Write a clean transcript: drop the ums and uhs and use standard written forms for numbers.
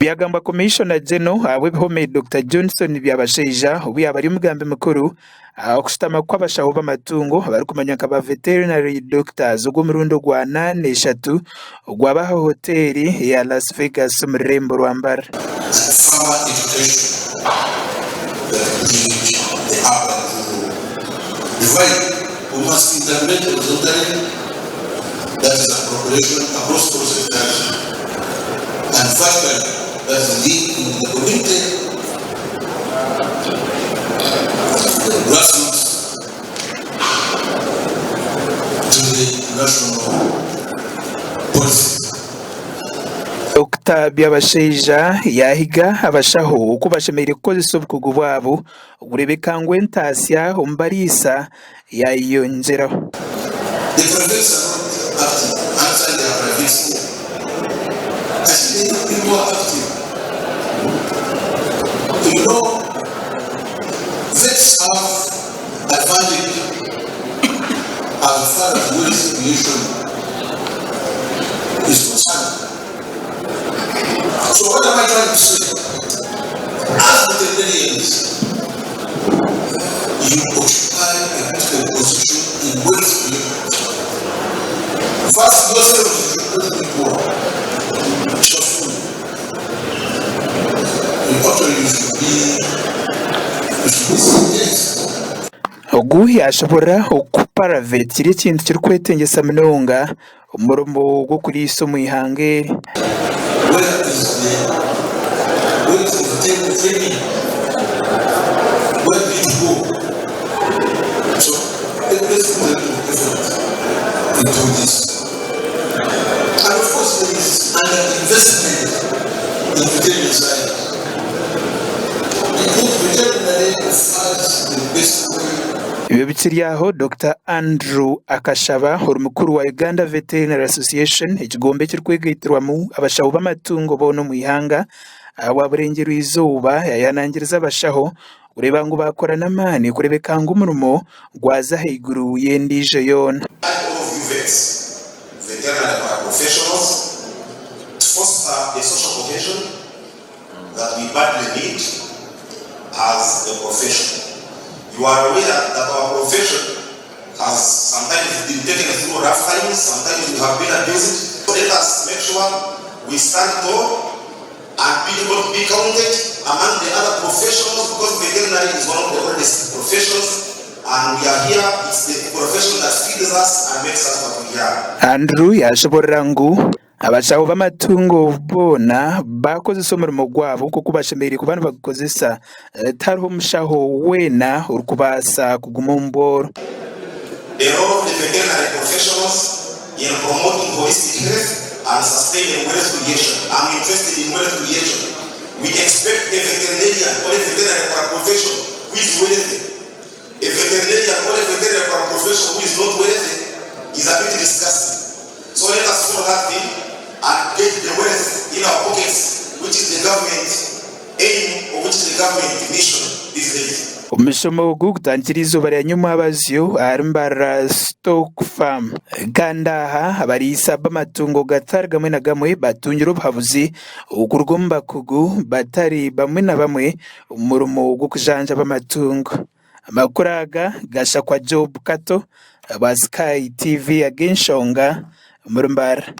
byagamba Commissioner General awebihome Dr. Johnson byabasheija obu yabari omugambi mukuru okushitama kw'abashaho b'amatungo abarikumanya nk'aba veterinary doctors ogw'omurundi gwa 83 ogwabaha hoteri ya Las Vegas mu rurembo rwa Mbara. We must intervene horizontally, that is appropriation across all sectors, and finally, that is lead in the community, the grassroots, to the national policy. Dr. Byabasheija yahiga abashaho uko bashemere kukozesa obukugu bwabo oburebekangwa entaasya omu bariisa yayonjeraho. The professors are not active outside their private school. I see they need to be more active. You know, vets have advantage as far as waste creation is concerned. So what am I trying to say? As veterinarians, you occupy a critical position in waste creation. First, yourself should be poor. You should be serious. Ogu yashobora okupara vetiri ekintu kirikwetengesa munonga omurimo gw'okuriisa omu ihanga eri. Where is the training? Where do you go? So, let's put a little effort into this. And of course, there is an investment in veterinary science. I think veterinary offers the best way. Ibyo bikiri aho Dr. Andrew Akashaba ori mukuru wa Uganda Veterinary Association ekigombe kirikwegayitirwamu abashaho b'amatungo boona omu ihanga awaburengero izooba yayanangiriza abashaho kureba ngu bakora n'amaani kurebekanga omurimo gwaza haiguru y'endiijo yoona. Veterinary professionals to foster a social cohesion that we badly need as a profession. You are aware that our profession has sometimes been taken through rough times, sometimes we have been abused. So let us make sure we stand tall and be able to be counted among the other professionals, because veterinary is one of the oldest professions, and we are here. It's the profession that feeds us and makes us what we are. Andrew yashoborera ngu abashaho b'amatungo boona bakozesa omurimo gwabo kuko bashemereire kuba nibagukozesa tariho omushaho weena orikubaasa kuguma omu bworo. The role of the veterinary professionals in promoting holistic health and sustaining wealth creation. I'm interested in wealth creation. We expect a veterinarian or a veterinary profession who is wealthy. A veterinarian or a veterinary profession who is not wealthy is a bit disgusting. So let us follow that thing and get the wealth in our pockets, which is the government aim or which is the government mission these days. Omushomo ogu gutandikira izooba rya nyamwabazyo ahari Mbara Stock Farm. Kandi aha abariisa b'amatungo gatari gamwe na gamwe batungira obuhabuzi okuruga omu bakugu batari bamwe na bamwe omurimo gw'okujanja b'amatungo. Amakuru aga gashakwa Job Kato aba Sky TV ag'Enshonga muri Mbara.